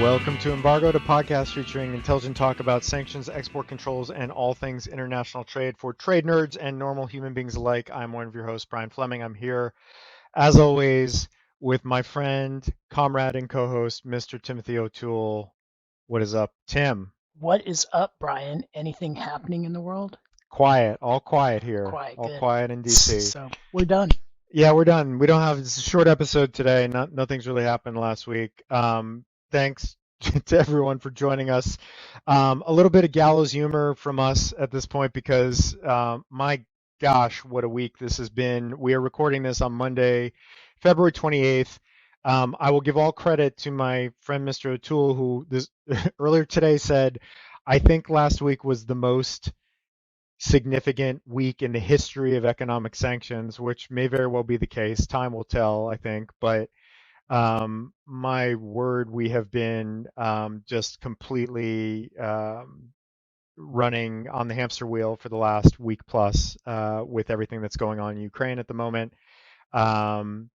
Welcome to Embargoed, a podcast featuring intelligent talk about sanctions, export controls, and all things international trade for trade nerds and normal human beings alike. I'm one of your hosts, Brian Fleming. I'm here, as always, with my friend, comrade, and co-host, Mr. Timothy O'Toole. What is up, Tim? What is up, Brian? Anything happening in the world? Quiet, all quiet here, Quiet, all good. quiet in DC. So we're done. Yeah, we're done. We don't have it's a short episode today. Nothing's really happened last week. Thanks to everyone for joining us. A little bit of gallows humor from us at this point because my gosh, what a week this has been. We are recording this on Monday, February 28th. I will give all credit to my friend Mr. O'Toole, who this earlier today said, I think last week was the most significant week in the history of economic sanctions, which may very well be the case. Time will tell, I think. But my word, we have been just completely running on the hamster wheel for the last week plus with everything that's going on in Ukraine at the moment. And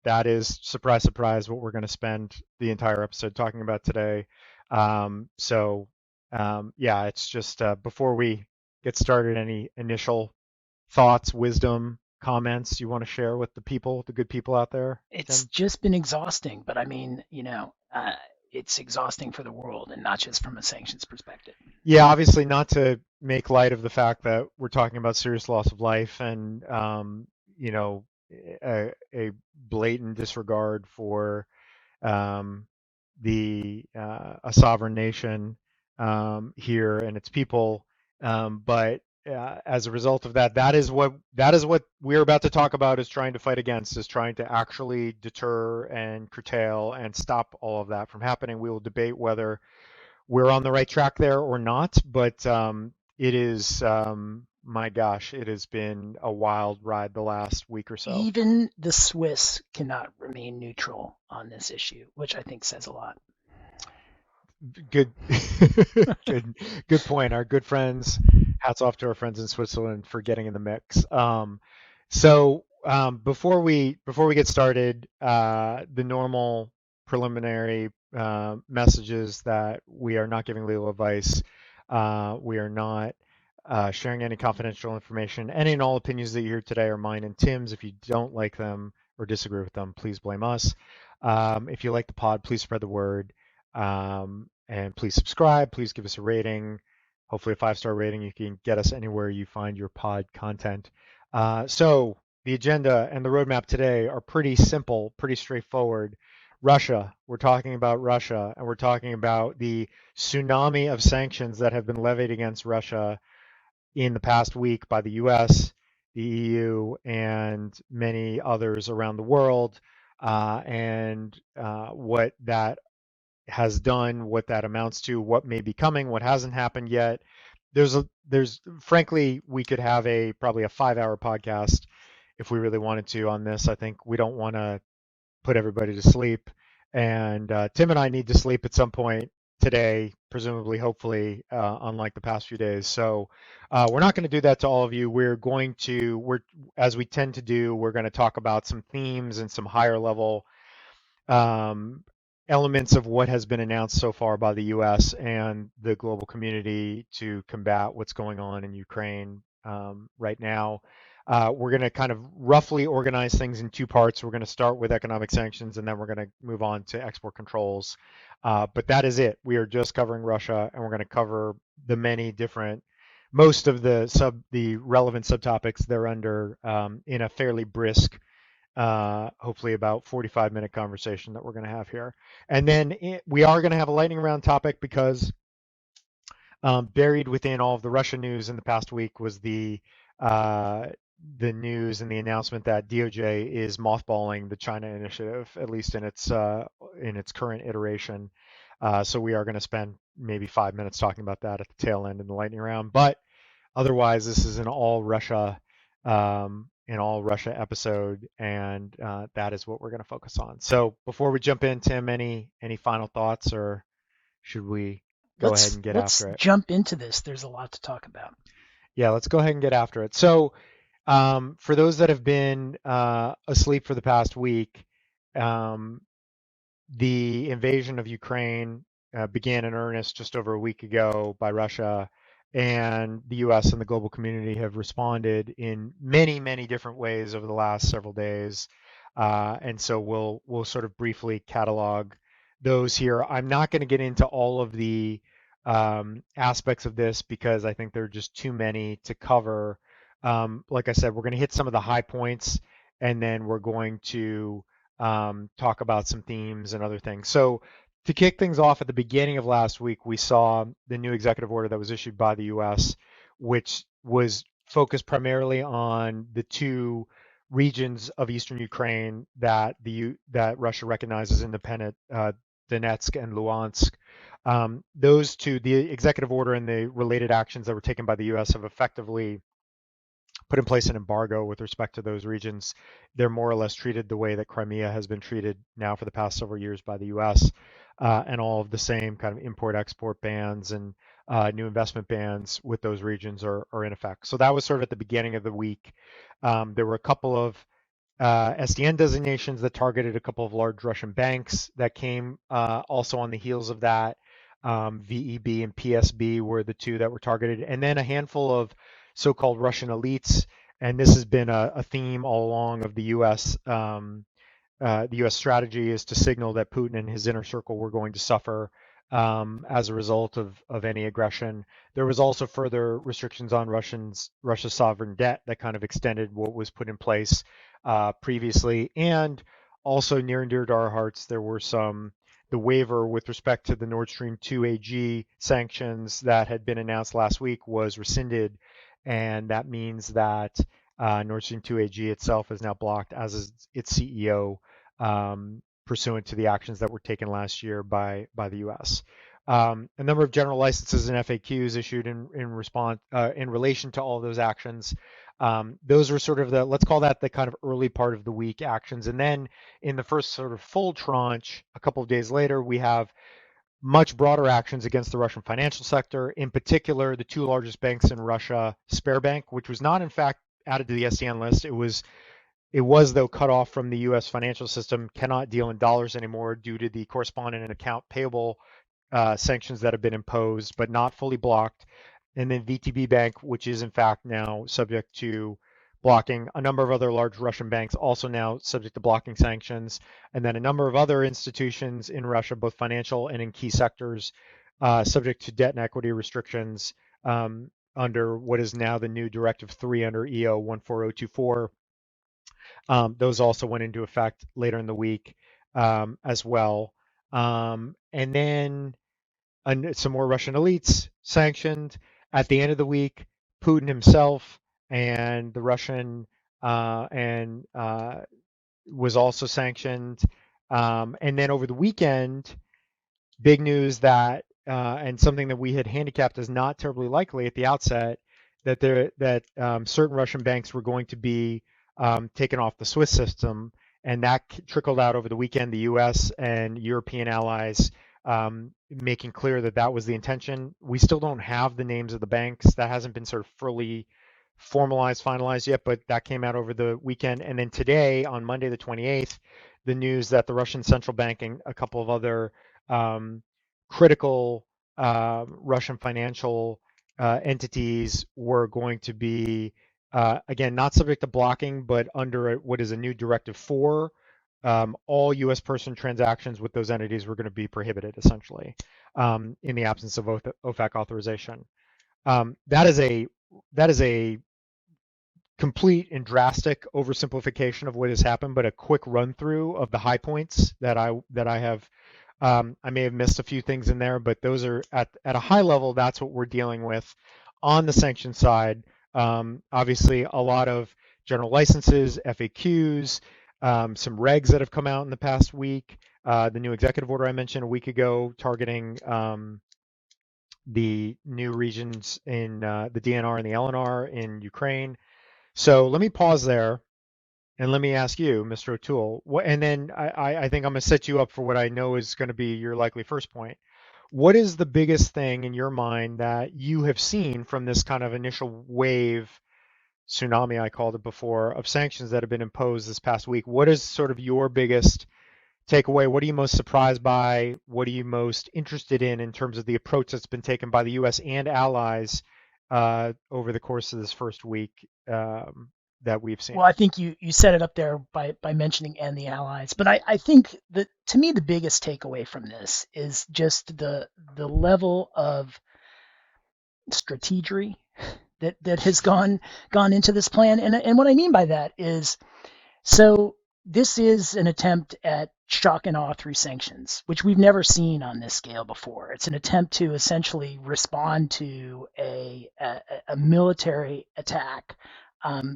that is, surprise, surprise, what we're going to spend the entire episode talking about today. Yeah, it's just before we get started, any initial thoughts, wisdom, comments you want to share with the people, the good people out there, It's Tim? just been exhausting, but I mean, it's exhausting for the world and not just from a sanctions perspective. Yeah, obviously not to make light of the fact that we're talking about serious loss of life and you know a blatant disregard for um, the a sovereign nation here and its people. But as a result of that, that is what we're about to talk about is trying to fight against, is trying to actually deter and curtail and stop all of that from happening. We will debate whether we're on the right track there or not, but it is my gosh, it has been a wild ride the last week or so. Even the Swiss cannot remain neutral on this issue, which I think says a lot. Good, good point. Our good friends, hats off to our friends in Switzerland for getting in the mix. Before we get started, the normal preliminary messages that we are not giving legal advice, we are not sharing any confidential information. Any and all opinions that you hear today are mine and Tim's. If you don't like them or disagree with them, please blame us. If you like the pod, please spread the word. And please subscribe. Please give us a rating. Hopefully, a 5-star rating. You can get us anywhere you find your pod content. So, the agenda and the roadmap today are pretty simple, pretty straightforward. Russia. We're talking about Russia, and we're talking about the tsunami of sanctions that have been levied against Russia in the past week by the US, the EU, and many others around the world, and what that has done, what that amounts to, what may be coming, what hasn't happened yet. There's frankly, we could have probably a 5-hour podcast if we really wanted to on this. I think we don't want to put everybody to sleep, and Tim and I need to sleep at some point today, presumably, hopefully, unlike the past few days. So we're not going to do that to all of you. As we tend to do, we're going to talk about some themes and some higher level um, elements of what has been announced so far by the U.S. and the global community to combat what's going on in Ukraine right now. We're going to kind of roughly organize things in two parts. We're going to start with economic sanctions, and then we're going to move on to export controls. But that is it. We are just covering Russia, and we're going to cover the many different, most of the relevant subtopics thereunder in a fairly brisk hopefully about 45-minute conversation that we're going to have here. And then we are going to have a lightning round topic because buried within all of the Russian news in the past week was the news and the announcement that DOJ is mothballing the China initiative, at least in its current iteration. So we are going to spend maybe 5 minutes talking about that at the tail end in the lightning round. But otherwise, this is an all Russia episode, and that is what we're going to focus on. So before we jump in, Tim, any final thoughts, or should we go ahead Let's and get let's after it? jump into this. There's a lot to talk about. Yeah, let's go ahead and get after it. So for those that have been asleep for the past week, um, the invasion of Ukraine began in earnest just over a week ago by Russia, and the U.S. and the global community have responded in many, many different ways over the last several days. And so we'll sort of briefly catalog those here. I'm not going to get into all of the aspects of this because I think there are just too many to cover. Like I said, we're going to hit some of the high points, and then we're going to talk about some themes and other things. So to kick things off at the beginning of last week, we saw the new executive order that was issued by the U.S., which was focused primarily on the two regions of eastern Ukraine that Russia recognizes independent, Donetsk and Luhansk. Those two, the executive order and the related actions that were taken by the U.S. have effectively put in place an embargo with respect to those regions. They're more or less treated the way that Crimea has been treated now for the past several years by the U.S. And all of the same kind of import-export bans and new investment bans with those regions are in effect. So that was sort of at the beginning of the week. There were a couple of SDN designations that targeted a couple of large Russian banks that came also on the heels of that. VEB and PSB were the two that were targeted, and then a handful of so-called Russian elites. And this has been a theme all along of the U.S. The U.S. strategy is to signal that Putin and his inner circle were going to suffer as a result of any aggression. There was also further restrictions on Russia's sovereign debt that kind of extended what was put in place previously. And also near and dear to our hearts, there were the waiver with respect to the Nordstrom II AG sanctions that had been announced last week was rescinded. And that means that Nordstrom II AG itself is now blocked, as is its CEO, pursuant to the actions that were taken last year by the U.S. A number of general licenses and FAQs issued in response in relation to all of those actions. Those were sort of let's call that the kind of early part of the week actions. And then in the first sort of full tranche, a couple of days later, we have much broader actions against the Russian financial sector, in particular, the two largest banks in Russia, Sberbank, which was not in fact added to the SDN list. It was though cut off from the U.S. financial system, cannot deal in dollars anymore due to the correspondent and account payable sanctions that have been imposed, but not fully blocked. And then VTB Bank, which is in fact now subject to blocking. A number of other large Russian banks also now subject to blocking sanctions. And then a number of other institutions in Russia, both financial and in key sectors, subject to debt and equity restrictions under what is now the new Directive 3 under EO 14024. Those also went into effect later in the week as well. And then some more Russian elites sanctioned at the end of the week. Putin himself and the Russian and was also sanctioned. And then over the weekend, big news that and something that we had handicapped as not terribly likely at the outset that certain Russian banks were going to be taken off the Swiss system, and that trickled out over the weekend. The U.S. and European allies making clear that that was the intention. We still don't have the names of the banks. That hasn't been sort of fully formalized, finalized yet, but that came out over the weekend. And then today, on Monday the 28th, the news that the Russian central bank and a couple of other critical Russian financial entities were going to be, again, not subject to blocking, but under what is a new Directive 4. All U.S. person transactions with those entities were going to be prohibited, essentially, in the absence of OFAC authorization. That is a complete and drastic oversimplification of what has happened, but a quick run through of the high points that I have. I may have missed a few things in there, but those are at a high level. That's what we're dealing with on the sanction side. Obviously, a lot of general licenses, FAQs, some regs that have come out in the past week. The new executive order I mentioned a week ago targeting the new regions in the DNR and the LNR in Ukraine. So let me pause there and let me ask you, Mr. O'Toole, and then I think I'm going to set you up for what I know is going to be your likely first point. What is the biggest thing in your mind that you have seen from this kind of initial wave, tsunami I called it before, of sanctions that have been imposed this past week? What is sort of your biggest takeaway? What are you most surprised by? What are you most interested in terms of the approach that's been taken by the U.S. and allies over the course of this first week that we've Well, seen? I think you set it up there by mentioning and the allies, but I think that to me the biggest takeaway from this is just the level of strategery that has gone into this plan, and what I mean by that is so this is an attempt at shock and awe through sanctions, which we've never seen on this scale before. It's an attempt to essentially respond to a military attack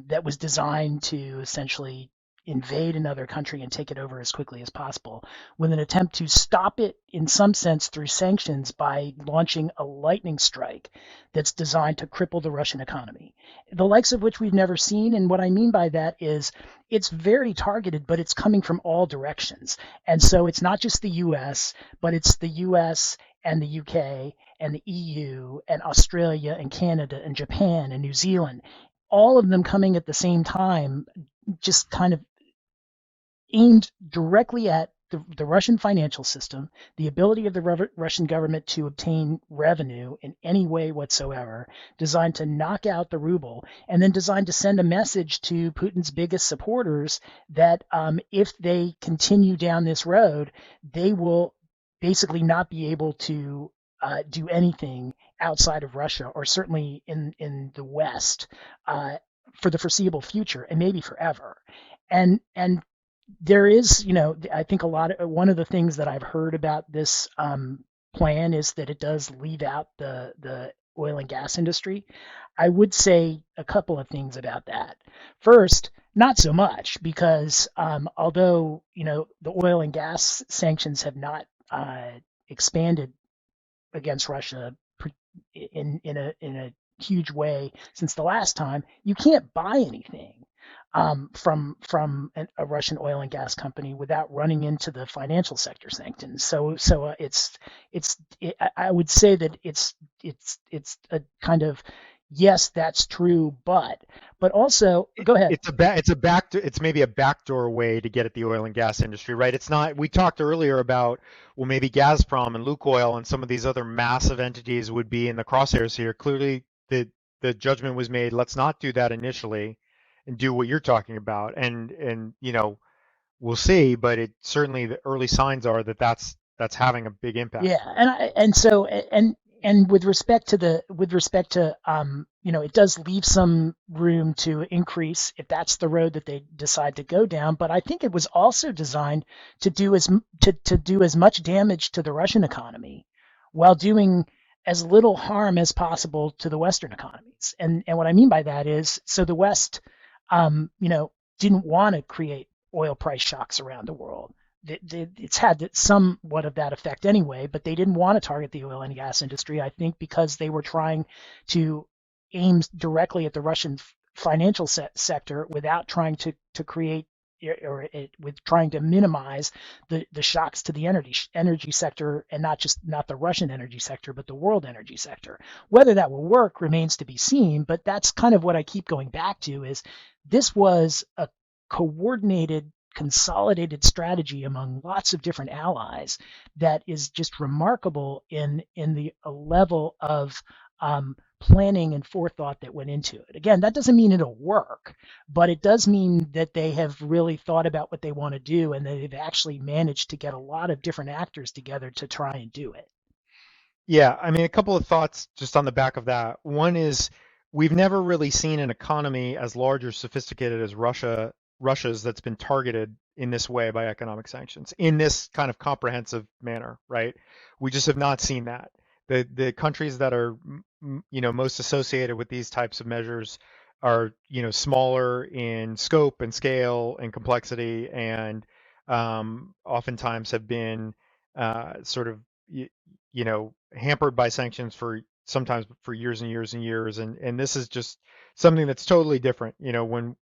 that was designed to essentially invade another country and take it over as quickly as possible, with an attempt to stop it in some sense through sanctions by launching a lightning strike that's designed to cripple the Russian economy, the likes of which we've never seen. And what I mean by that is it's very targeted, but it's coming from all directions. And so it's not just the US, but it's the US and the UK and the EU and Australia and Canada and Japan and New Zealand, all of them coming at the same time, just kind of aimed directly at the Russian financial system, the ability of the Russian government to obtain revenue in any way whatsoever, designed to knock out the ruble, and then designed to send a message to Putin's biggest supporters that if they continue down this road, they will basically not be able to do anything outside of Russia, or certainly in the West, for the foreseeable future and maybe forever. And there is, I think one of the things that I've heard about this plan is that it does leave out the oil and gas industry. I would say a couple of things about that. First, not so much, because although the oil and gas sanctions have not expanded against Russia in a huge way since the last time, you can't buy anything from a Russian oil and gas company without running into the financial sector sanctions. I would say that it's a kind of, yes, that's true, but also go ahead. It's maybe a backdoor way to get at the oil and gas industry, right? It's not. We talked earlier about, well, maybe Gazprom and Lukoil and some of these other massive entities would be in the crosshairs here. Clearly, the judgment was made. Let's not do that initially, and do what you're talking about. And we'll see. But it certainly, the early signs are that that's having a big impact. Yeah, and with respect to it does leave some room to increase if that's the road that they decide to go down. But I think it was also designed to do as much damage to the Russian economy while doing as little harm as possible to the Western economies. And what I mean by that is, so the West, didn't want to create oil price shocks around the world. It's had somewhat of that effect anyway, but they didn't want to target the oil and gas industry, I think, because they were trying to aim directly at the Russian financial sector without trying to create, with trying to minimize the shocks to the energy sector, and not the Russian energy sector, but the world energy sector. Whether that will work remains to be seen, but that's kind of what I keep going back to, is this was a coordinated, consolidated strategy among lots of different allies that is just remarkable in the level of planning and forethought that went into it. Again, that doesn't mean it'll work, but it does mean that they have really thought about what they want to do, and they've actually managed to get a lot of different actors together to try and do it. Yeah, I mean, a couple of thoughts just on the back of that. One is we've never really seen an economy as large or sophisticated as Russia's that's been targeted in this way by economic sanctions in this kind of comprehensive manner, right? We just have not seen that. The countries that are most associated with these types of measures are smaller in scope and scale and complexity, and oftentimes have been sort of hampered by sanctions for sometimes for years and years and years. And this is just something that's totally different. When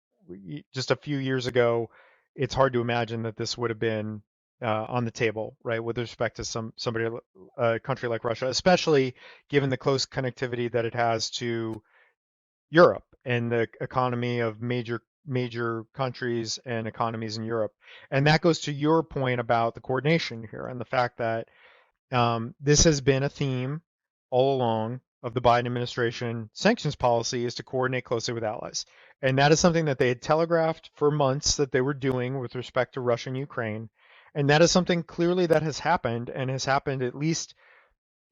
just a few years ago, it's hard to imagine that this would have been on the table, right, with respect to somebody, a country like Russia, especially given the close connectivity that it has to Europe and the economy of major major countries and economies in Europe. And that goes to your point about the coordination here and the fact that this has been a theme all along of the Biden administration sanctions policy is to coordinate closely with allies. And that is something that they had telegraphed for months that they were doing with respect to Russia and Ukraine. And that is something clearly that has happened and has happened at least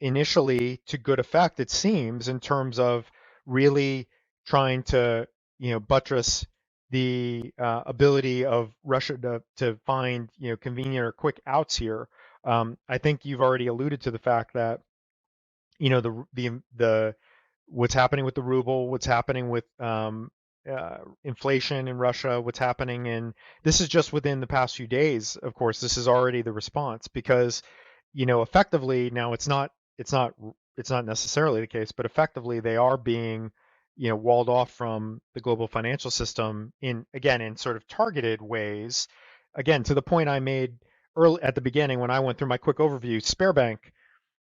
initially to good effect, it seems, in terms of really trying to, buttress the ability of Russia to find, convenient or quick outs here. I think you've already alluded to the fact that, the what's happening with the ruble, what's happening with inflation in Russia, what's happening in this is just within the past few days. Of course, this is already the response because, effectively now it's not it's not necessarily the case, but effectively they are being, walled off from the global financial system in sort of targeted ways. Again, to the point I made early at the beginning when I went through my quick overview, Sparebank,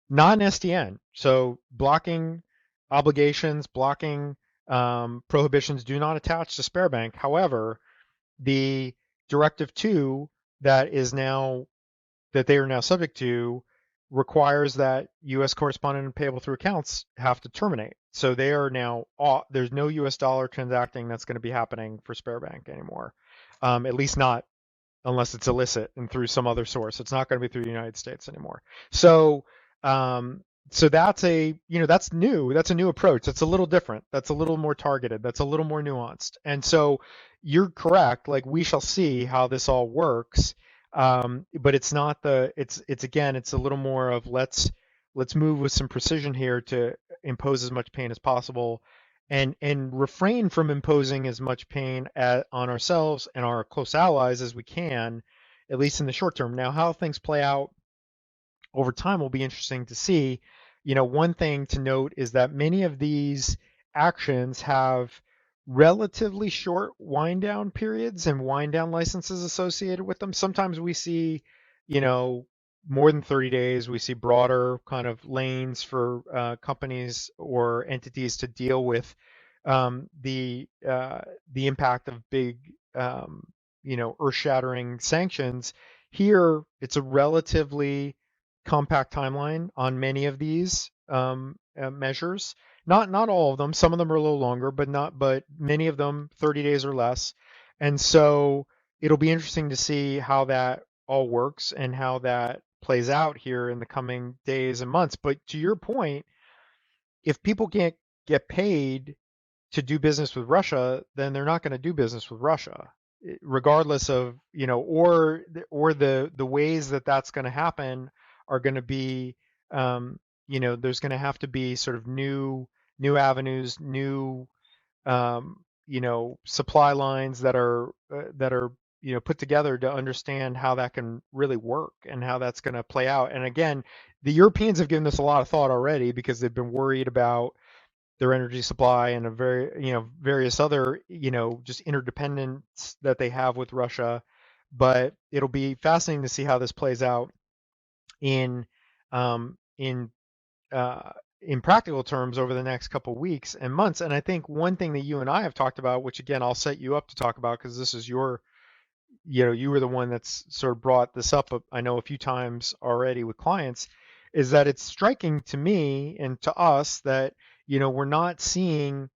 not an SDN. So blocking obligations, blocking prohibitions do not attach to Sparebank. However, the Directive 2 that is now that they are now subject to requires that U.S. correspondent and payable through accounts have to terminate. So they are now there's no U.S. dollar transacting that's going to be happening for Sparebank anymore, at least not unless it's illicit and through some other source. It's not going to be through the United States anymore. So, um, so that's that's new. That's a new approach. That's a little different. That's a little more targeted. That's a little more nuanced. And so you're correct. Like we shall see how this all works. But it's not it's again, it's a little more of let's move with some precision here to impose as much pain as possible and refrain from imposing as much pain on ourselves and our close allies as we can, at least in the short term. Now, how things play out over time will be interesting to see. One thing to note is that many of these actions have relatively short wind down periods and wind down licenses associated with them. Sometimes we see, you know, more than 30 days. We see broader kind of lanes for companies or entities to deal with the impact of big, earth-shattering sanctions. Here, it's a relatively compact timeline on many of these measures. Not all of them. Some of them are a little longer, but many of them 30 days or less. And so it'll be interesting to see how that all works and how that plays out here in the coming days and months. But to your point, if people can't get paid to do business with Russia, then they're not going to do business with Russia, regardless of or the ways that that's going to happen are going to be there's going to have to be sort of new avenues, new supply lines that are put together to understand how that can really work and how that's going to play out. And again, the Europeans have given this a lot of thought already because they've been worried about their energy supply and a various other just interdependence that they have with Russia. But it'll be fascinating to see how this plays out in um, in in practical terms over the next couple of weeks and months. And I think one thing that you and I have talked about, which again I'll set you up to talk about because this is your you were the one that's sort of brought this up I know a few times already with clients, is that it's striking to me and to us that we're not seeing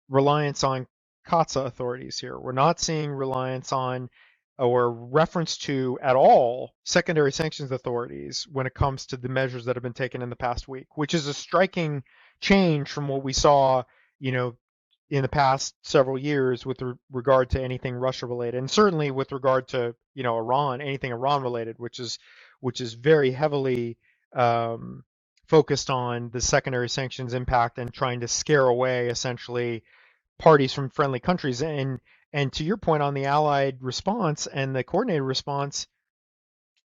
reliance on CAATSA authorities here. We're not seeing reliance on or reference to at all secondary sanctions authorities when it comes to the measures that have been taken in the past week, which is a striking change from what we saw, in the past several years with regard to anything Russia related, and certainly with regard to Iran, anything Iran related, which is very heavily focused on the secondary sanctions impact and trying to scare away essentially parties from friendly countries. And to your point on the allied response and the coordinated response,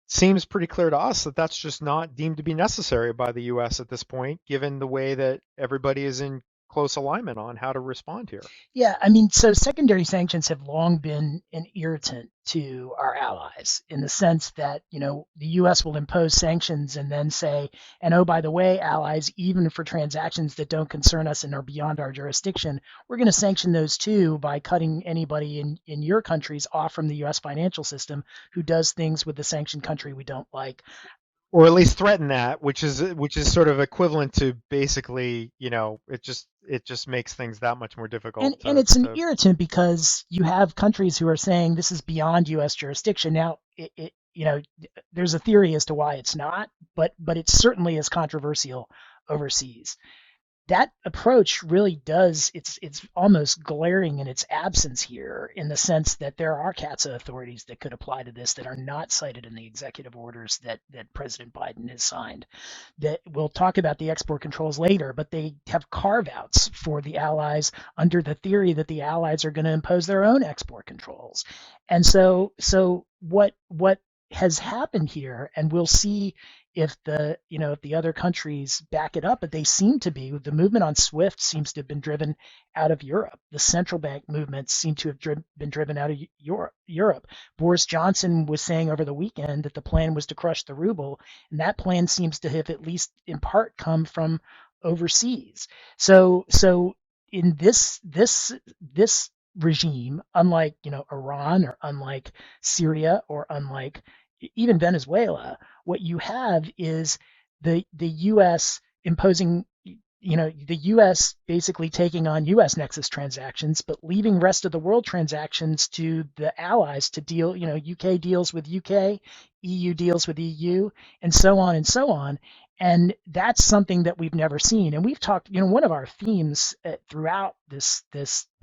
seems pretty clear to us that that's just not deemed to be necessary by the U.S. at this point, given the way that everybody is in close alignment on how to respond here. Yeah, I mean, so secondary sanctions have long been an irritant to our allies in the sense that, the US will impose sanctions and then say, and oh, by the way, allies, even for transactions that don't concern us and are beyond our jurisdiction, we're going to sanction those too by cutting anybody in your countries off from the US financial system who does things with the sanctioned country we don't like. Or at least threaten that, which is sort of equivalent to basically, it just makes things that much more And difficult and it's an to irritant because you have countries who are saying this is beyond U.S. jurisdiction. Now, there's a theory as to why it's not, but it certainly is controversial overseas. That approach really does it's almost glaring in its absence here in the sense that there are CATSA authorities that could apply to this that are not cited in the executive orders that President Biden has signed. That we'll talk about the export controls later, but they have carve outs for the allies under the theory that the allies are going to impose their own export controls. And so what has happened here, and we'll see if the other countries back it up, but they seem to be. The movement on SWIFT seems to have been driven out of Europe. The central bank movements seem to have been driven out of Europe. Boris Johnson was saying over the weekend that the plan was to crush the ruble, and that plan seems to have at least in part come from overseas. So in this regime, unlike Iran or unlike Syria or unlike even Venezuela, what you have is the U.S. imposing, the U.S. basically taking on U.S. nexus transactions, but leaving rest of the world transactions to the allies to deal. UK deals with UK, EU deals with EU, and so on and so on. And that's something that we've never seen. And we've talked, one of our themes throughout this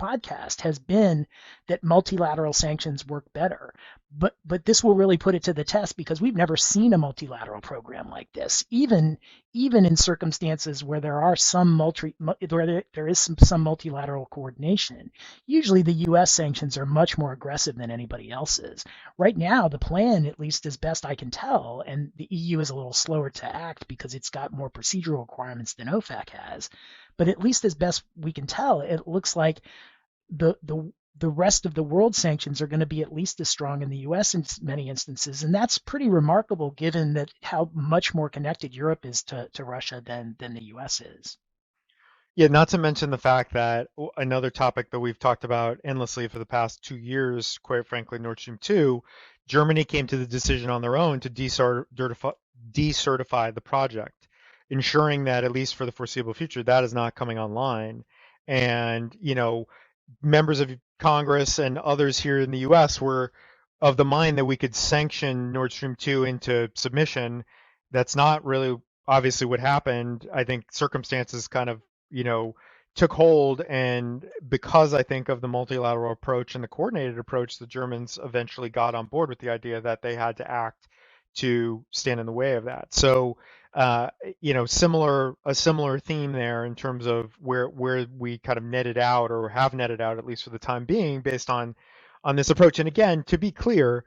podcast has been that multilateral sanctions work better. But this will really put it to the test because we've never seen a multilateral program like this, even in circumstances where there are there is some multilateral coordination. Usually the U.S. sanctions are much more aggressive than anybody else's. Right now, the plan, at least as best I can tell, and the EU is a little slower to act because it's got more procedural requirements than OFAC has, but at least as best we can tell, it looks like the rest of the world sanctions are going to be at least as strong in the U.S. in many instances, and that's pretty remarkable given that how much more connected Europe is to Russia than the U.S. is. Yeah, not to mention the fact that another topic that we've talked about endlessly for the past 2 years, quite frankly, Nordstrom II, Germany came to the decision on their own to decertify the project, ensuring that at least for the foreseeable future, that is not coming online. And, members of Congress and others here in the US were of the mind that we could sanction Nordstrom 2 into submission. That's not really obviously what happened. I think circumstances kind of, you know, took hold. And because I think of the multilateral approach and the coordinated approach, the Germans eventually got on board with the idea that they had to act to stand in the way of that. So, uh, a similar theme there in terms of where we kind of netted out or have netted out, at least for the time being, based on this approach. And again, to be clear,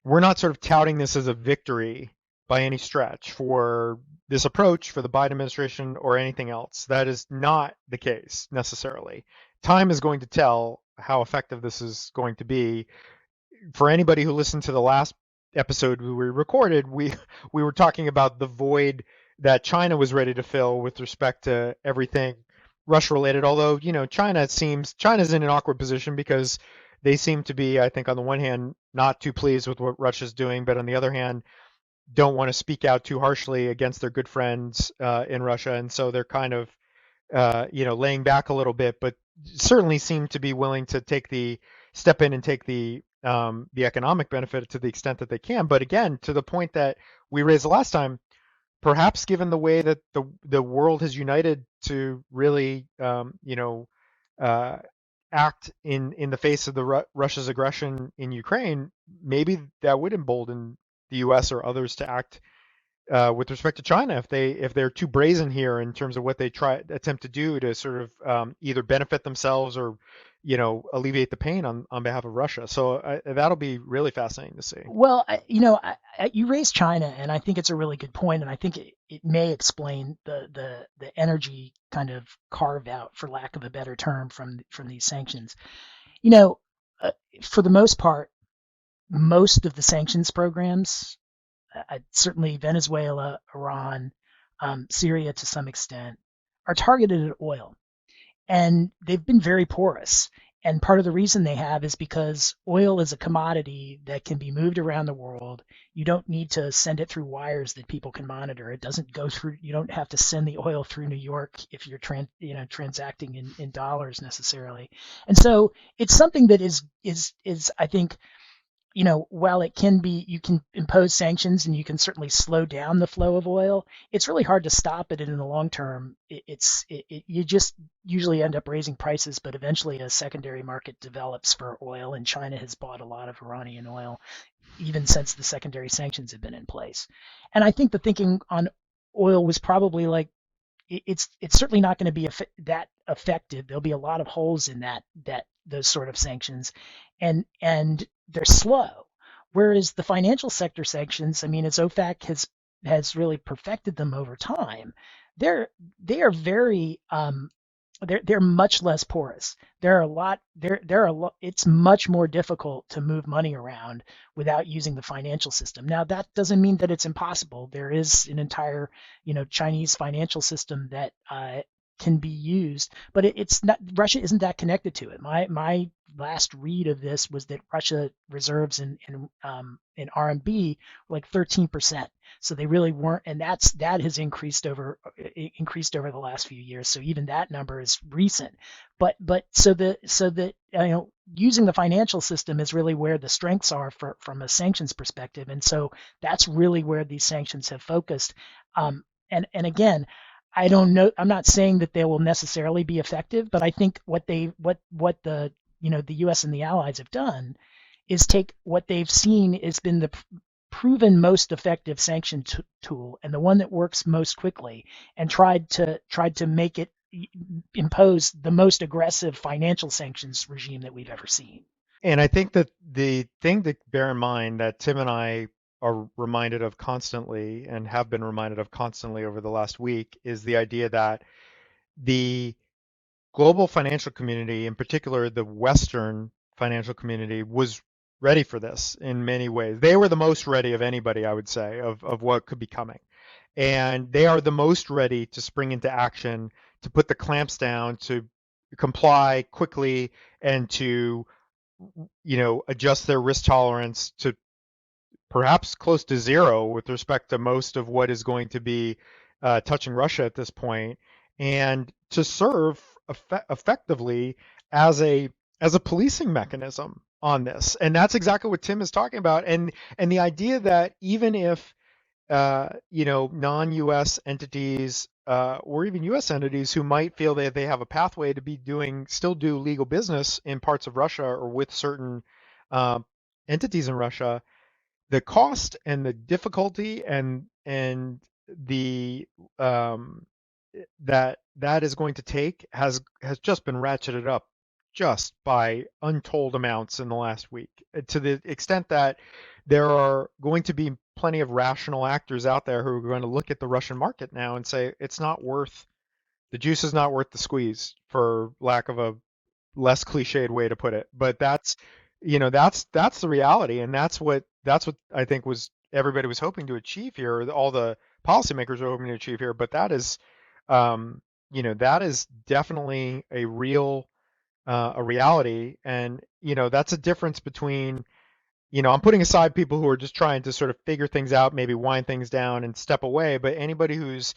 we're not sort of touting this as a victory by any stretch for this approach for the Biden administration or anything else. That is not the case necessarily. Time is going to tell how effective this is going to be. For anybody who listened to the last episode we recorded, we were talking about the void that China was ready to fill with respect to everything Russia related. Although, China's in an awkward position because they seem to be, I think, on the one hand, not too pleased with what Russia's doing, but on the other hand, don't want to speak out too harshly against their good friends in Russia, and so they're kind of laying back a little bit, but certainly seem to be willing to take the step in and take the economic benefit to the extent that they can. But again, to the point that we raised the last time, perhaps given the way that the world has united to really uh, act in the face of Russia's aggression in Ukraine, maybe that would embolden the U.S. or others to act with respect to China if they're too brazen here in terms of what they try attempt to do to sort of either benefit themselves or alleviate the pain on behalf of Russia. So that'll be really fascinating to see. Well, you raised China, and I think it's a really good point, and I think it may explain the energy kind of carve out, for lack of a better term, from these sanctions. You know, uh, for the most part, most of the sanctions programs, certainly Venezuela, Iran, Syria to some extent, are targeted at oil, and they've been very porous. And part of the reason they have is because oil is a commodity that can be moved around the world. You don't need to send it through wires that people can monitor. It doesn't go through. You don't have to send the oil through New York if you're transacting in dollars necessarily. And so it's something that is I think, while it can be, you can impose sanctions and you can certainly slow down the flow of oil, it's really hard to stop it. And in the long term, you just usually end up raising prices, but eventually a secondary market develops for oil. And China has bought a lot of Iranian oil even since the secondary sanctions have been in place. And I think the thinking on oil was probably like, it's certainly not going to be that effective. There'll be a lot of holes in that those sort of sanctions, and they're slow. Whereas the financial sector sanctions, I mean, as OFAC has really perfected them over time, they're they are very they're much less porous. There are a lot there are a lot, it's much more difficult to move money around without using the financial system. Now that doesn't mean that it's impossible. There is an entire, Chinese financial system that can be used, but it's not. Russia isn't that connected to it. My last read of this was that Russia reserves in RMB were like 13%. So they really weren't, and that has increased over the last few years. So even that number is recent. But so that using the financial system is really where the strengths are from a sanctions perspective, and so that's really where these sanctions have focused. And again, I don't know. I'm not saying that they will necessarily be effective, but I think what the the U.S. and the allies have done is take what they've seen has been the proven most effective sanction tool and the one that works most quickly, and tried to make it impose the most aggressive financial sanctions regime that we've ever seen. And I think that the thing to bear in mind that Tim and I are reminded of constantly and have been reminded of constantly over the last week is the idea that the global financial community, in particular the Western financial community, was ready for this in many ways. They were the most ready of anybody, I would say, of what could be coming. And they are the most ready to spring into action, to put the clamps down, to comply quickly, and to adjust their risk tolerance to perhaps close to zero with respect to most of what is going to be touching Russia at this point, and to serve effectively as a policing mechanism on this. And that's exactly what Tim is talking about. And the idea that even if non-U.S. entities or even U.S. entities who might feel that they have a pathway to be still do legal business in parts of Russia or with certain uh, entities in Russia, the cost and the difficulty and the that is going to take has just been ratcheted up just by untold amounts in the last week, to the extent that there are going to be plenty of rational actors out there who are going to look at the Russian market now and say it's not worth the juice is not worth the squeeze, for lack of a less cliched way to put it. But that's the reality, and that's what I think was everybody was hoping to achieve here, or all the policymakers are hoping to achieve here. But um, that is definitely a reality, and that's a difference between I'm putting aside people who are just trying to sort of figure things out, maybe wind things down and step away, but anybody who's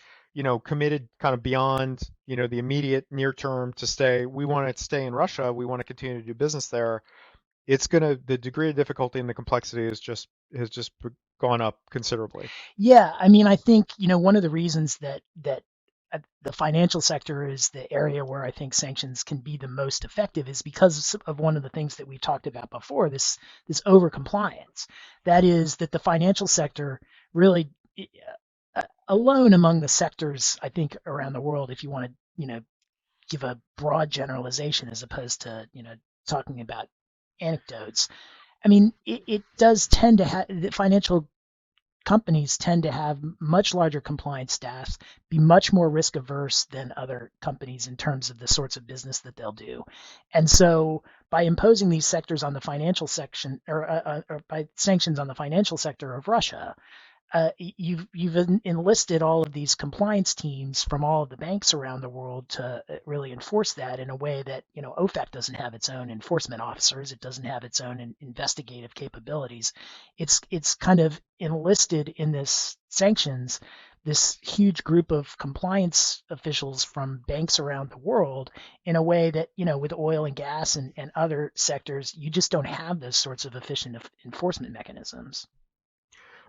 committed kind of beyond the immediate near term to stay. We want to stay in Russia. We want to continue to do business there. The degree of difficulty and the complexity has just gone up considerably. Yeah, I mean, I think one of the reasons that the financial sector is the area where I think sanctions can be the most effective is because of one of the things that we talked about before, this over compliance. That is that the financial sector really alone among the sectors, I think, around the world, if you want to, give a broad generalization as opposed to, talking about anecdotes. I mean, it does tend to have the financial companies tend to have much larger compliance staffs, be much more risk averse than other companies in terms of the sorts of business that they'll do. And so by imposing these sectors on the financial section or by sanctions on the financial sector of Russia, you've enlisted all of these compliance teams from all of the banks around the world to really enforce that in a way that OFAC doesn't have its own enforcement officers, it doesn't have its own investigative capabilities. It's kind of enlisted in this sanctions this huge group of compliance officials from banks around the world in a way that with oil and gas and other sectors you just don't have those sorts of efficient enforcement mechanisms.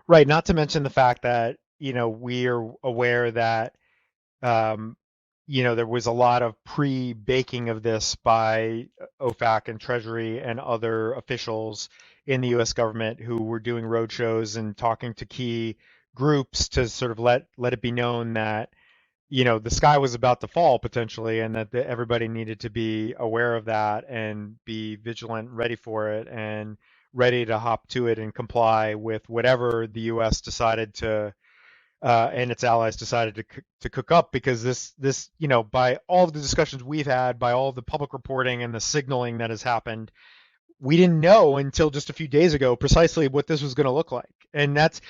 Right. Not to mention the fact that, we are aware that, um, there was a lot of pre-baking of this by OFAC and Treasury and other officials in the U.S. government who were doing roadshows and talking to key groups to sort of let it be known that, the sky was about to fall potentially, and that everybody needed to be aware of that and be vigilant, ready for it, and ready to hop to it and comply with whatever the U.S. decided to and its allies decided to cook up, because this by all of the discussions we've had, by all of the public reporting and the signaling that has happened, we didn't know until just a few days ago precisely what this was going to look like. And that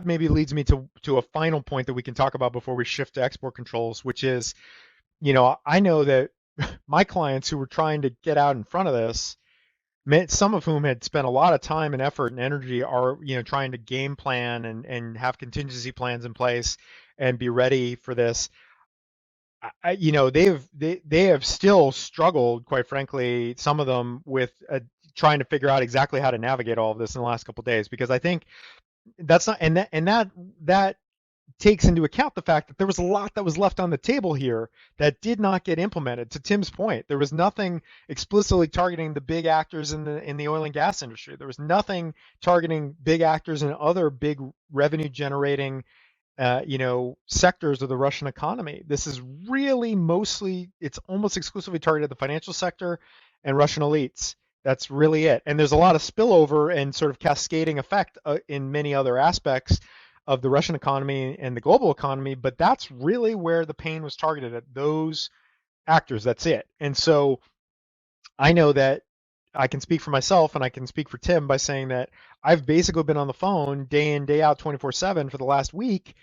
maybe leads me to a final point that we can talk about before we shift to export controls, which is, I know that my clients who were trying to get out in front of this, some of whom had spent a lot of time and effort and energy, are trying to game plan and have contingency plans in place and be ready for this. They have still struggled, quite frankly, some of them with trying to figure out exactly how to navigate all of this in the last couple of days, because I think that's not and that takes into account the fact that there was a lot that was left on the table here that did not get implemented. To Tim's point, there was nothing explicitly targeting the big actors in the oil and gas industry. There was nothing targeting big actors in other big revenue generating sectors of the Russian economy. This is really it's almost exclusively targeted at the financial sector and Russian elites. That's really it. And there's a lot of spillover and sort of cascading effect in many other aspects of the Russian economy and the global economy, but that's really where the pain was targeted, at those actors. That's it. And so I know that I can speak for myself and I can speak for Tim by saying that I've basically been on the phone day in, day out, 24/7 for the last week,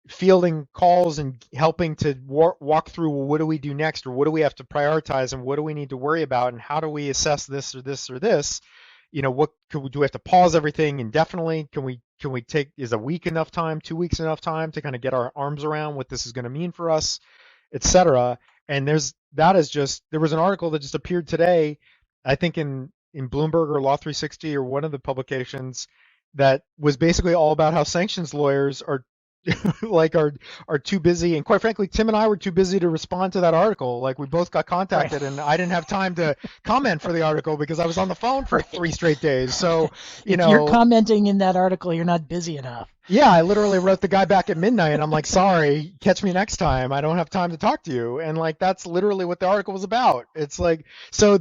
fielding calls and helping to walk through, well, what do we do next, or what do we have to prioritize, and what do we need to worry about, and how do we assess this or this or this. What do we have to pause everything indefinitely? Can we take, is a week enough time, 2 weeks enough time to kind of get our arms around what this is going to mean for us, etc. And there was an article that just appeared today, I think in Bloomberg or Law 360 or one of the publications, that was basically all about how sanctions lawyers are like are too busy, and quite frankly Tim and I were too busy to respond to that article. Like, we both got Right. contacted and I didn't have time to comment for the article because I was on the phone for Right. 3 straight days. So you If you're know commenting in that article, you're not busy enough. yeah, I literally wrote the guy back at midnight and I'm like, sorry, catch me next time, I don't have time to talk to you. And like, that's literally what the article was about. It's like, so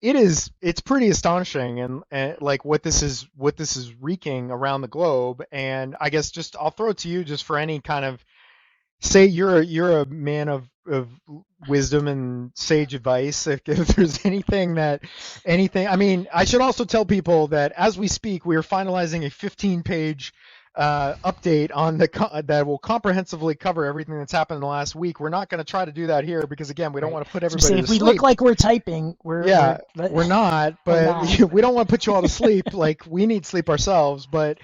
it's pretty astonishing, and like what this is wreaking around the globe. And I guess just I'll throw it to you just for any kind of, say you're a man of wisdom and sage advice. If there's anything, I mean, I should also tell people that as we speak, we are finalizing a 15-page update that will comprehensively cover everything that's happened in the last week. We're not going to try to do that here because, again, we don't Right. want to put So say everybody to if we look sleep. like we're typing, Yeah, we're not, we're but not. we don't want to put you all to sleep. Like, we need sleep ourselves. But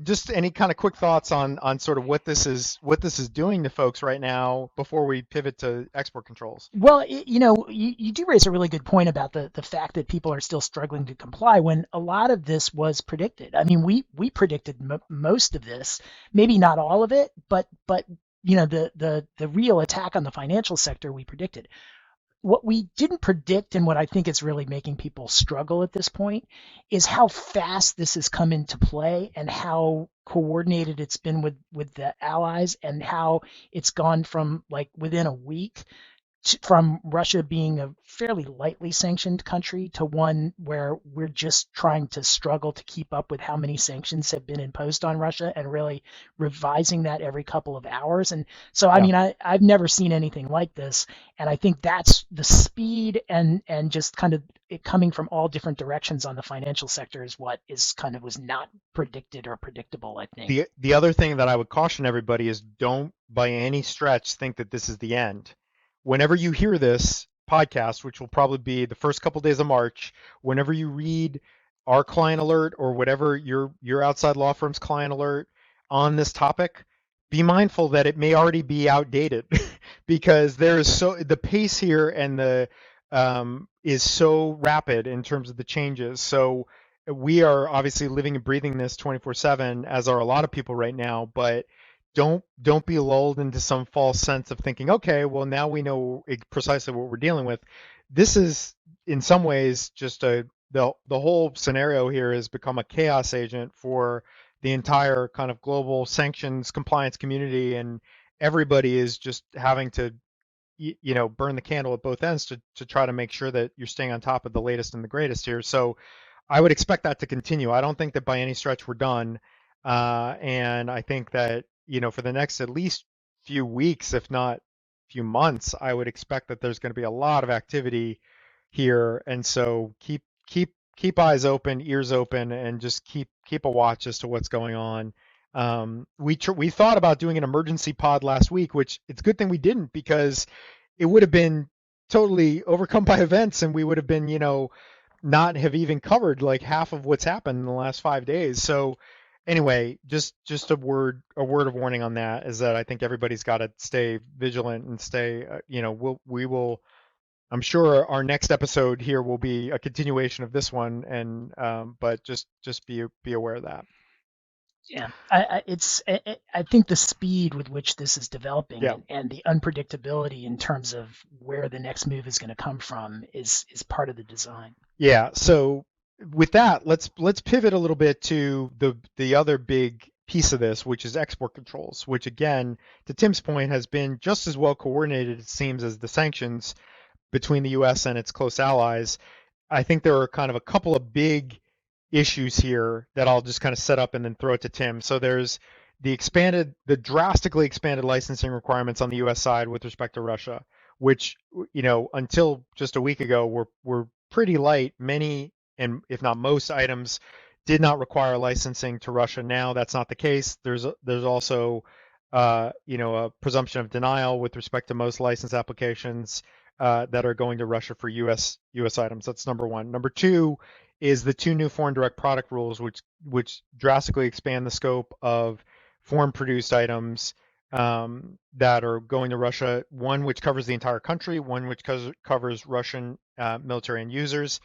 just any kind of quick thoughts on sort of what this is doing to folks right now before we pivot to export controls? Well, you do raise a really good point about the fact that people are still struggling to comply when a lot of this was predicted. I mean, we predicted most of this, maybe not all of it, but the real attack on the financial sector we predicted. what we didn't predict, and what I think is really making people struggle at this point, is how fast this has come into play and how coordinated it's been with the allies, and how it's gone from like within a week from Russia being a fairly lightly sanctioned country to one where we're just trying to struggle to keep up with how many sanctions have been imposed on Russia, and really revising that every couple of hours. And so, I Yeah. mean, I've never seen anything like this. And I think that's the speed, and just kind of it coming from all different directions on the financial sector is what is kind of was not predicted or predictable, I think. The other thing that I would caution everybody is don't by any stretch think that this is the end. Whenever you hear this podcast, which will probably be the first couple days of March, whenever you read our client alert or whatever your outside law firm's client alert on this topic, be mindful that it may already be outdated because there is so the pace here and the is so rapid in terms of the changes. So we are obviously living and breathing this 24/7, as are a lot of people right now, but don't be lulled into some false sense of thinking, okay, well now we know precisely what we're dealing with. This is in some ways just the whole scenario here has become a chaos agent for the entire kind of global sanctions compliance community, and everybody is just having to burn the candle at both ends to try to make sure that you're staying on top of the latest and the greatest here. So I would expect that to continue. I don't think that by any stretch we're done. And I think that, for the next at least few weeks, if not few months, I would expect that there's going to be a lot of activity here. And so keep eyes open, ears open, and just keep a watch as to what's going on. We thought about doing an emergency pod last week, which it's a good thing we didn't, because it would have been totally overcome by events, and we would have been, not have even covered like half of what's happened in the last 5 days. So anyway, just a word of warning on that is that I think everybody's got to stay vigilant and stay, we will. I'm sure our next episode here will be a continuation of this one, and but just be aware of that. Yeah, I think the speed with which this is developing, Yeah. and the unpredictability in terms of where the next move is going to come from is part of the design. Yeah. So with that, let's pivot a little bit to the other big piece of this, which is export controls, which again, to Tim's point, has been just as well coordinated, it seems, as the sanctions between the U.S. and its close allies. I think there are kind of a couple of big issues here that I'll just kind of set up and then throw it to Tim. So there's the drastically expanded licensing requirements on the U.S. side with respect to Russia, which, until just a week ago were pretty light. Many, and if not most items, did not require licensing to Russia. Now that's not the case. There's also a presumption of denial with respect to most license applications that are going to Russia for U.S. items. That's number one. Number two is the two new foreign direct product rules, which drastically expand the scope of foreign produced items that are going to Russia. One which covers the entire country, one which covers Russian military and users.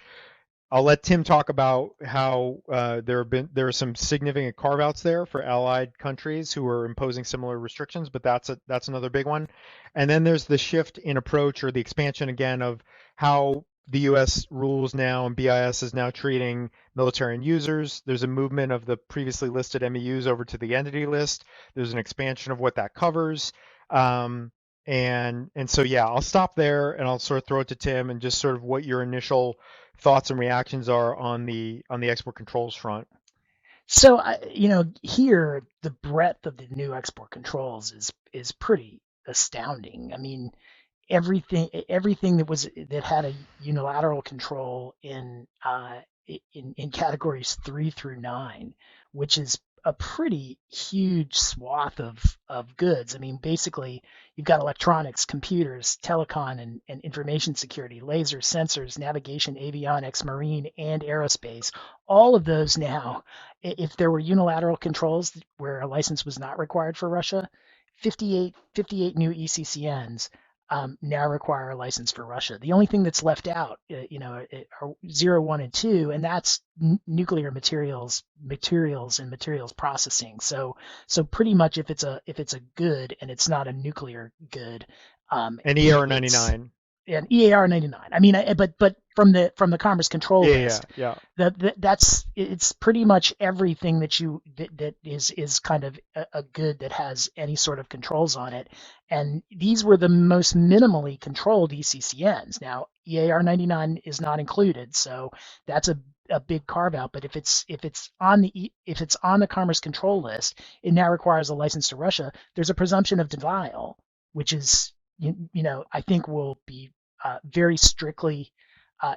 I'll let Tim talk about how there are some significant carve outs there for allied countries who are imposing similar restrictions, but that's another big one. And then there's the shift in approach, or the expansion again, of how the U.S. rules now and BIS is now treating military and users. There's a movement of the previously listed MEUs over to the entity list. There's an expansion of what that covers. And so yeah, I'll stop there and I'll sort of throw it to Tim and just sort of what your initial thoughts and reactions are on the export controls front. So, here the breadth of the new export controls is pretty astounding. I mean, everything that had a unilateral control in categories 3 through 9, which is a pretty huge swath of goods. I mean, basically, you've got electronics, computers, telecom, and information security, lasers, sensors, navigation, avionics, marine, and aerospace. All of those now, if there were unilateral controls where a license was not required for Russia, 58 new ECCNs now require a license for Russia. The only thing that's left out, are 0, 1, and 2, and that's nuclear materials, and materials processing. So pretty much if it's a good and it's not a nuclear good, And it's ER99. and EAR 99. I mean, but from the Commerce Control Yeah, List, yeah, that's it's pretty much everything that is kind of a good that has any sort of controls on it. And these were the most minimally controlled ECCNs. Now EAR 99 is not included, so that's a big carve out. But if it's on the Commerce Control List, it now requires a license to Russia. There's a presumption of denial, which is I think will be very strictly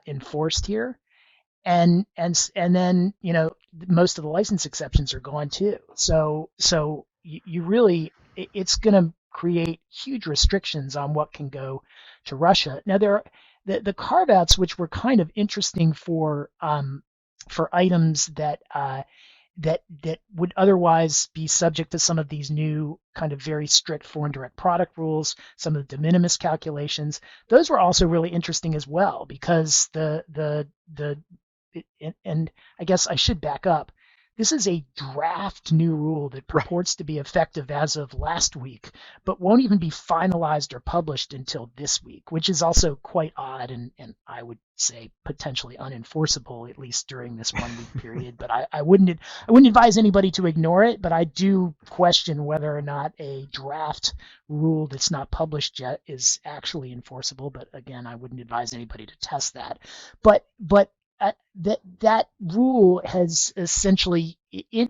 enforced here. And then most of the license exceptions are gone too. So you really it's going to create huge restrictions on what can go to Russia. Now there are the carve outs, which were kind of interesting for items that would otherwise be subject to some of these new kind of very strict foreign direct product rules, some of the de minimis calculations. Those were also really interesting as well because and I guess I should back up. This is a draft new rule that right. purports to be effective as of last week, but won't even be finalized or published until this week, which is also quite odd and I would say potentially unenforceable, at least during this 1 week period. But I wouldn't advise anybody to ignore it, but I do question whether or not a draft rule that's not published yet is actually enforceable. But again, I wouldn't advise anybody to test that. But that rule has essentially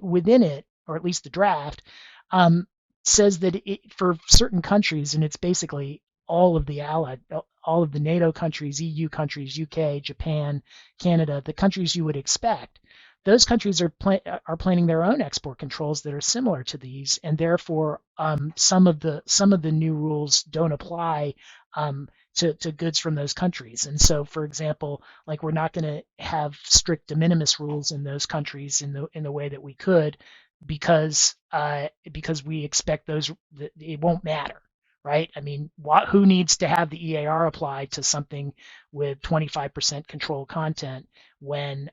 within it, or at least the draft, um, says that for certain countries, and it's basically all of the NATO countries, EU countries, UK, Japan, Canada, the countries you would expect. Those countries are planning their own export controls that are similar to these, and therefore some of the new rules don't apply to goods from those countries. And so, for example, like we're not going to have strict de minimis rules in those countries in the way that we could, because we expect those it won't matter, right? I mean, who needs to have the EAR applied to something with 25% controlled content when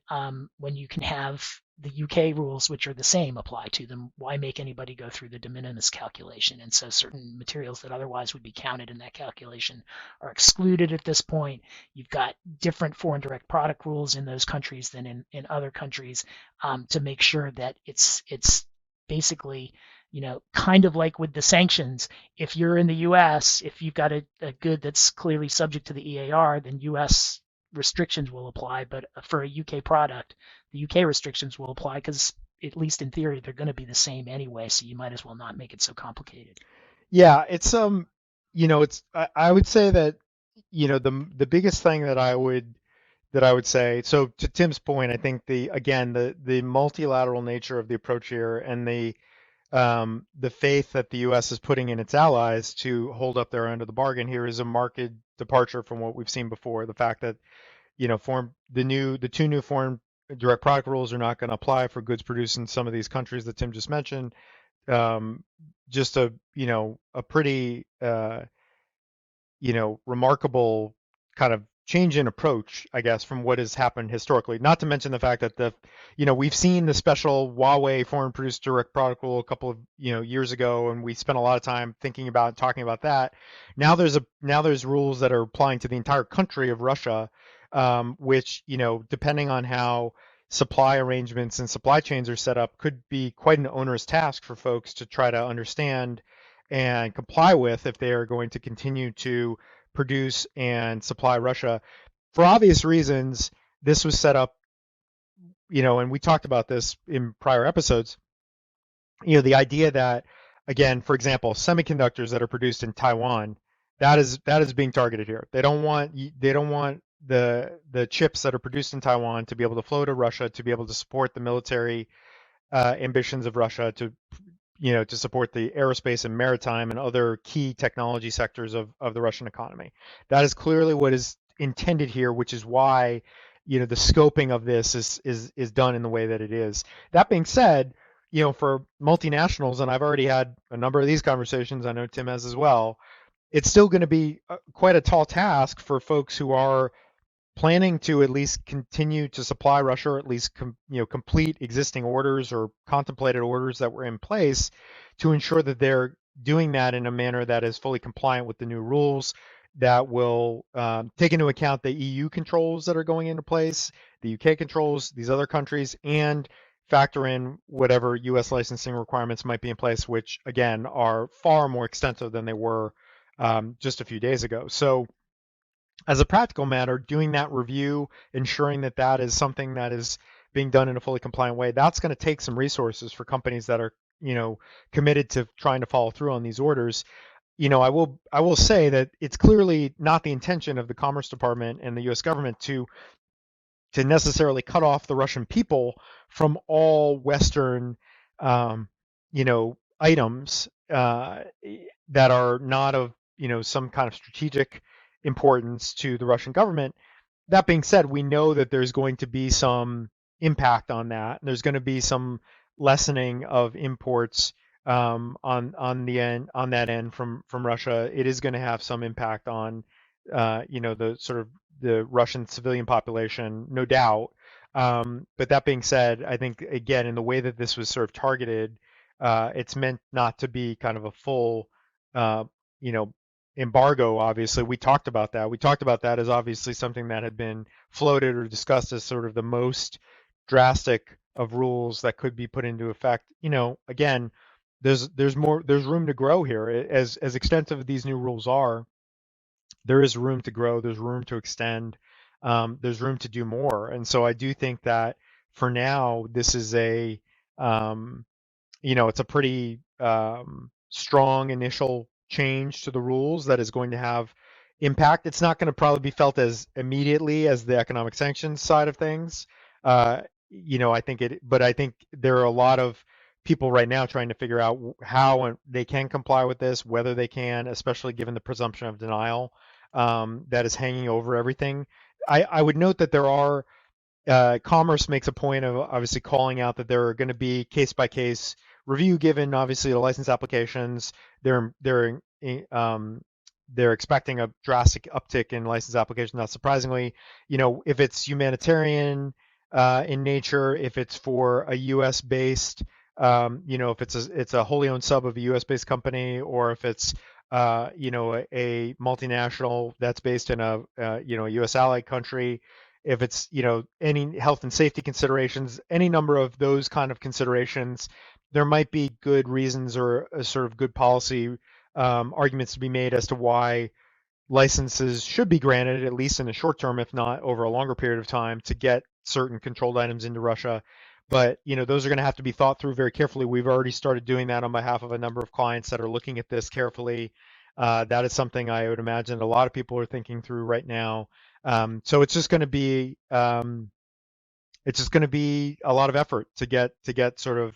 you can have the UK rules, which are the same, apply to them? Why make anybody go through the de minimis calculation? And so certain materials that otherwise would be counted in that calculation are excluded at this point. You've got different foreign direct product rules in those countries than in other countries, to make sure that it's basically, kind of like with the sanctions. If you're in the US, if you've got a good that's clearly subject to the EAR, then US restrictions will apply. But for a UK product, the UK restrictions will apply because, at least in theory, they're going to be the same anyway. So you might as well not make it so complicated. Yeah, it's it's I would say that the biggest thing that I would say, so to Tim's point, I think the multilateral nature of the approach here and the faith that the U.S. is putting in its allies to hold up their end of the bargain here is a marked departure from what we've seen before. The fact that the two new foreign direct product rules are not going to apply for goods produced in some of these countries that Tim just mentioned. Um, just a pretty remarkable kind of change in approach, I guess, from what has happened historically. Not to mention the fact that we've seen the special Huawei foreign produced direct product rule a couple of, years ago, and we spent a lot of time thinking about talking about that. Now there's rules that are applying to the entire country of Russia, which, depending on how supply arrangements and supply chains are set up, could be quite an onerous task for folks to try to understand and comply with if they are going to continue to produce and supply Russia. For obvious reasons, this was set up, and we talked about this in prior episodes, the idea that, again, for example, semiconductors that are produced in Taiwan, that is being targeted here. They don't want the chips that are produced in Taiwan to be able to flow to Russia to be able to support the military ambitions of Russia, to support the aerospace and maritime and other key technology sectors of the Russian economy. That is clearly what is intended here, which is why the scoping of this is done in the way that it is. That being said, for multinationals, and I've already had a number of these conversations, I know Tim has as well, it's still going to be quite a tall task for folks who are planning to at least continue to supply Russia, or at least complete existing orders or contemplated orders that were in place, to ensure that they're doing that in a manner that is fully compliant with the new rules. that will take into account the EU controls that are going into place, the UK controls, these other countries, and factor in whatever US licensing requirements might be in place, which again are far more extensive than they were just a few days ago. So as a practical matter, doing that review, ensuring that that is something that is being done in a fully compliant way, that's going to take some resources for companies that are, committed to trying to follow through on these orders. I will say that it's clearly not the intention of the Commerce Department and the U.S. government to necessarily cut off the Russian people from all Western, items that are not of, some kind of strategic importance to the Russian government. That being said, we know that there's going to be some impact on that. There's going to be some lessening of imports on that end from Russia. It is going to have some impact on the sort of the Russian civilian population, no doubt. But that being said, I think again in the way that this was sort of targeted, it's meant not to be kind of a full, uh, you know, embargo. Obviously, we talked about that. We talked about that as obviously something that had been floated or discussed as sort of the most drastic of rules that could be put into effect. Again, there's room to grow here. As extensive as these new rules are, there is room to grow, there's room to extend, there's room to do more. And so I do think that for now, this is um, it's a pretty strong initial change to the rules that is going to have impact. It's not going to probably be felt as immediately as the economic sanctions side of things. Uh, but I think there are a lot of people right now trying to figure out how they can comply with this, whether they can, especially given the presumption of denial that is hanging over everything. I would note that there are Commerce makes a point of obviously calling out that there are going to be case by case review given obviously the license applications. They're expecting a drastic uptick in license applications. Not surprisingly, if it's humanitarian in nature, if it's for a U.S. based, if it's a wholly owned sub of a U.S. based company, or if it's a multinational that's based in a U.S. allied country, if it's any health and safety considerations, any number of those kind of considerations, there might be good reasons or a sort of good policy arguments to be made as to why licenses should be granted, at least in the short term, if not over a longer period of time, to get certain controlled items into Russia. But those are going to have to be thought through very carefully. We've already started doing that on behalf of a number of clients that are looking at this carefully. That is something I would imagine a lot of people are thinking through right now. So it's just going to be a lot of effort to get sort of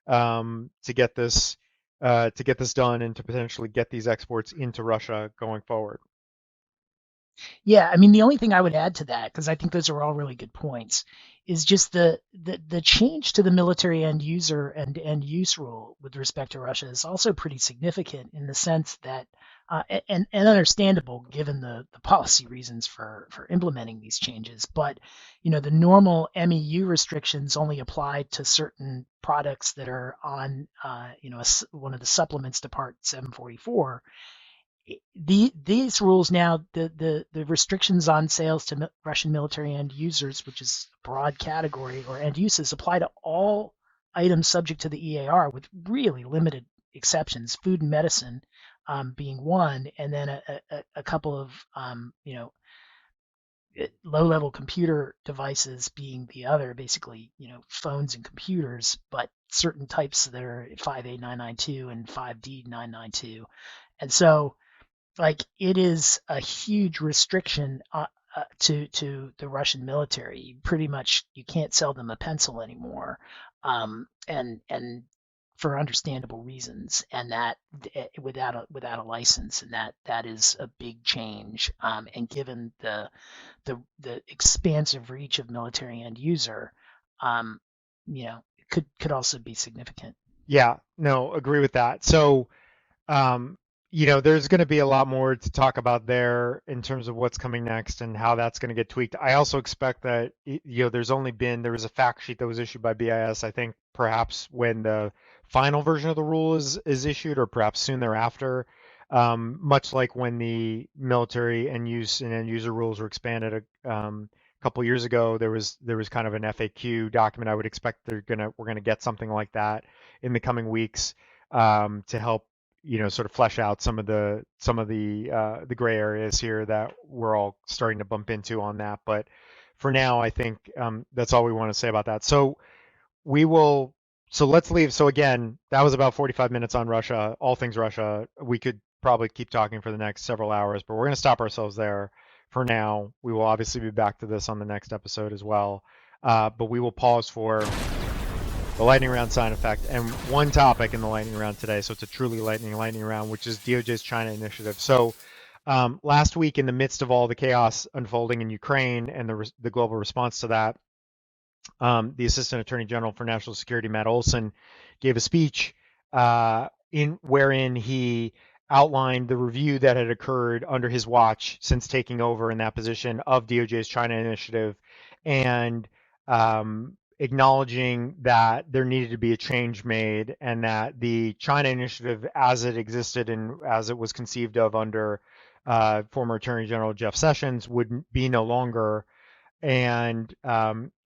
to get this done and to potentially get these exports into Russia going forward. Yeah, I mean, the only thing I would add to that, because I think those are all really good points, is just the change to the military end user and end use rule with respect to Russia is also pretty significant in the sense that, and understandable given the policy reasons for implementing these changes. But the normal MEU restrictions only apply to certain products that are on one of the supplements to Part 744. These rules now, the restrictions on sales to Russian military end users, which is a broad category, or end uses, apply to all items subject to the EAR with really limited exceptions, food and medicine being one, and then a couple of low-level computer devices being the other, basically phones and computers, but certain types that are 5A992 and 5D992. And so it is a huge restriction to the Russian military. Pretty much, you can't sell them a pencil anymore, and for understandable reasons, and that without a license, and that is a big change. And given the expansive reach of military end user, it could also be significant. Yeah, no, agree with that. So Um, there's going to be a lot more to talk about there in terms of what's coming next and how that's going to get tweaked. I also expect that, there was a fact sheet that was issued by BIS, I think perhaps when the final version of the rule is issued or perhaps soon thereafter. Much like when the military and use and end user rules were expanded a couple years ago, there was kind of an FAQ document. I would expect we're gonna get something like that in the coming weeks to help sort of flesh out some of the gray areas here that we're all starting to bump into on that. But for now, I think that's all we want to say about that. So we will. So let's leave. So again, that was about 45 minutes on Russia, all things Russia. We could probably keep talking for the next several hours, but we're going to stop ourselves there for now. We will obviously be back to this on the next episode as well. But we will pause for the lightning round sign effect and one topic in the lightning round today. So it's a truly lightning round, which is DOJ's China initiative. So last week, in the midst of all the chaos unfolding in Ukraine and the global response to that, the Assistant Attorney General for National Security, Matt Olson, gave a speech wherein he outlined the review that had occurred under his watch since taking over in that position of DOJ's China initiative, and acknowledging that there needed to be a change made, and that the China initiative, as it existed and as it was conceived of under former Attorney General Jeff Sessions, would be no longer, and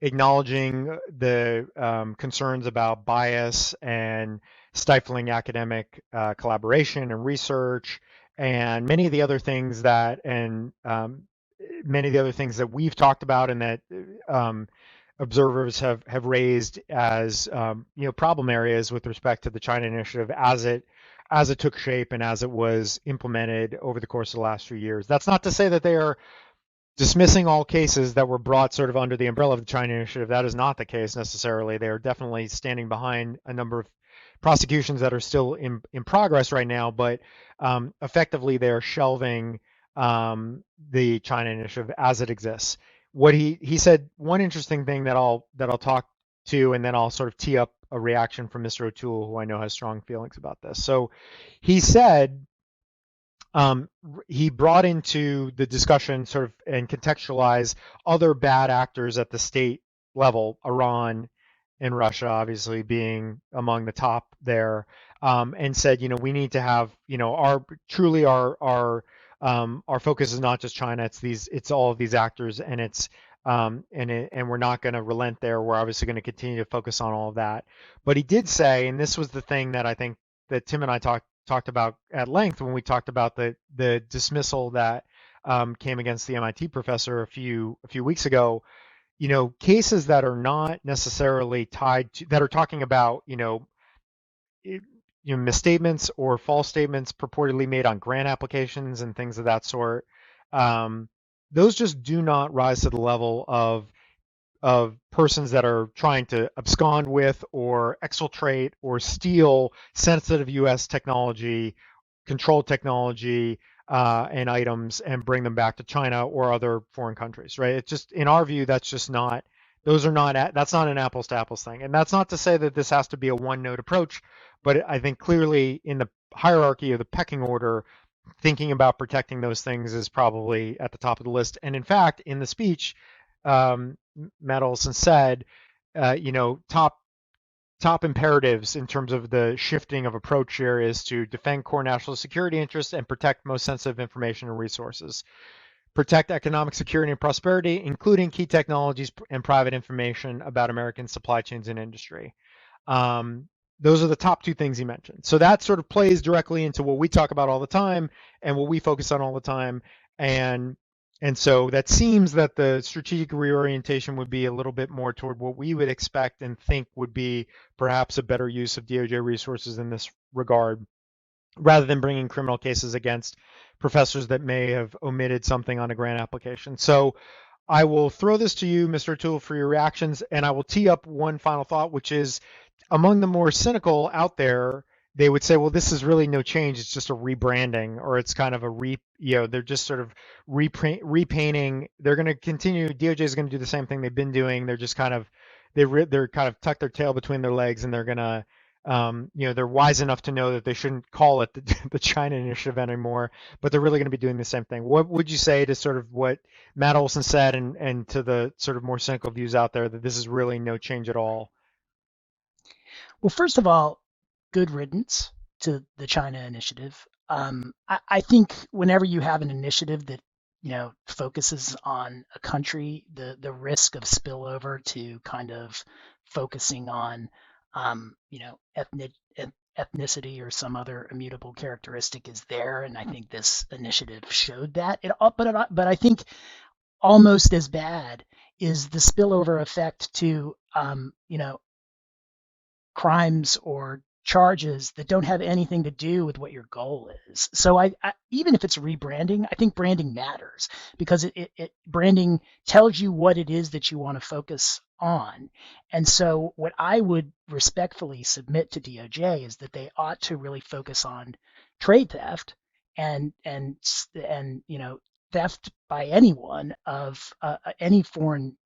acknowledging the concerns about bias and stifling academic collaboration and research, and many of the other things that we've talked about and that observers have raised as problem areas with respect to the China initiative as it took shape and as it was implemented over the course of the last few years. That's not to say that they are dismissing all cases that were brought sort of under the umbrella of the China initiative. That is not the case necessarily. They are definitely standing behind a number of prosecutions that are still in progress right now, but effectively they are shelving the China initiative as it exists. What he said, one interesting thing that I'll talk to, and then I'll sort of tee up a reaction from Mr. O'Toole, who I know has strong feelings about this. So he said, he brought into the discussion sort of and contextualize other bad actors at the state level, Iran and Russia obviously being among the top there, and said, we need to have, our focus is not just China, it's all of these actors, and and we're not going to relent there. We're obviously going to continue to focus on all of that. But he did say, and this was the thing that I think that Tim and I talked about at length when we talked about the dismissal that came against the MIT professor a few weeks ago. Cases that are not necessarily tied to, that are talking about misstatements or false statements purportedly made on grant applications and things of that sort. Those just do not rise to the level of persons that are trying to abscond with or exfiltrate or steal sensitive U.S. technology, controlled technology, and items and bring them back to China or other foreign countries, right? It's just, in our view, that's just not, that's not an apples to apples thing. And that's not to say that this has to be a one note approach, but I think clearly in the hierarchy of the pecking order, thinking about protecting those things is probably at the top of the list. And in fact, in the speech, Matt Olson said, top imperatives in terms of the shifting of approach here is to defend core national security interests and protect most sensitive information and resources. Protect economic security and prosperity, including key technologies and private information about American supply chains and industry. Those are the top two things he mentioned. So that sort of plays directly into what we talk about all the time and what we focus on all the time. And so that seems that the strategic reorientation would be a little bit more toward what we would expect and think would be perhaps a better use of DOJ resources in this regard, rather than bringing criminal cases against professors that may have omitted something on a grant application. So I will throw this to you, Mr. O'Toole, for your reactions, and I will tee up one final thought, which is, among the more cynical out there, they would say, well, this is really no change. It's just a rebranding, or it's kind of they're just sort of repainting. They're going to continue. DOJ is going to do the same thing they've been doing. They're just kind of, they're kind of tucked their tail between their legs, and they're going to, they're wise enough to know that they shouldn't call it the China initiative anymore, but they're really going to be doing the same thing. What would you say to sort of what Matt Olson said, and to the sort of more cynical views out there that this is really no change at all? Well, first of all, good riddance to the China initiative. I think whenever you have an initiative that focuses on a country, the risk of spillover to kind of focusing on ethnicity or some other immutable characteristic is there, and I think this initiative showed that. But I think almost as bad is the spillover effect to crimes or charges that don't have anything to do with what your goal is. So I even if it's rebranding, I think branding matters because branding tells you what it is that you want to focus on. And so what I would respectfully submit to DOJ is that they ought to really focus on trade theft and theft by anyone of any foreign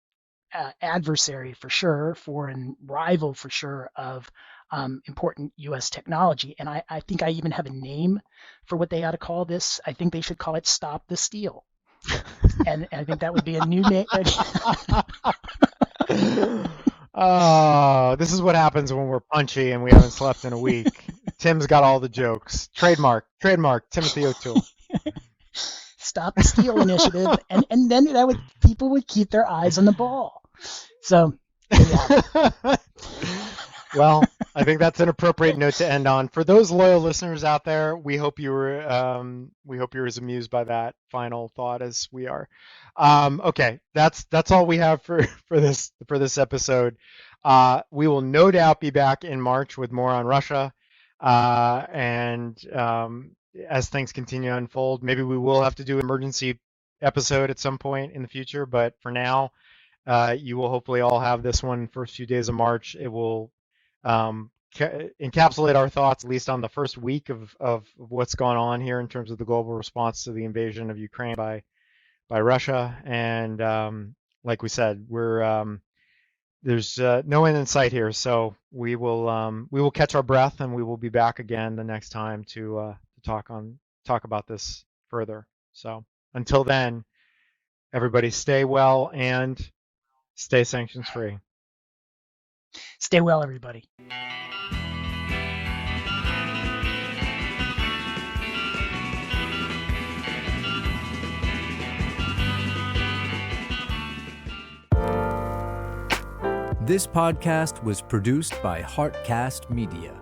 adversary for sure, foreign rival for sure of important U.S. technology. And I think I even have a name for what they ought to call this. I think they should call it Stop the Steal. And I think that would be a new name. Oh, this is what happens when we're punchy and we haven't slept in a week. Tim's got all the jokes. Trademark, Timothy O'Toole. Stop the Steal initiative, and then people would keep their eyes on the ball. So, yeah. Well, I think that's an appropriate note to end on. For those loyal listeners out there, we hope you were as amused by that final thought as we are. Okay, that's all we have for this episode. We will no doubt be back in March with more on Russia, and as things continue to unfold, maybe we will have to do an emergency episode at some point in the future. But for now, you will hopefully all have this one first few days of March. It will encapsulate our thoughts, at least on the first week of what's going on here in terms of the global response to the invasion of Ukraine by Russia. And like we said, there's no end in sight here, so we will catch our breath, and we will be back again the next time to talk about this further. So until then, everybody stay well and stay sanctions free. Stay well, everybody. This podcast was produced by Heartcast Media.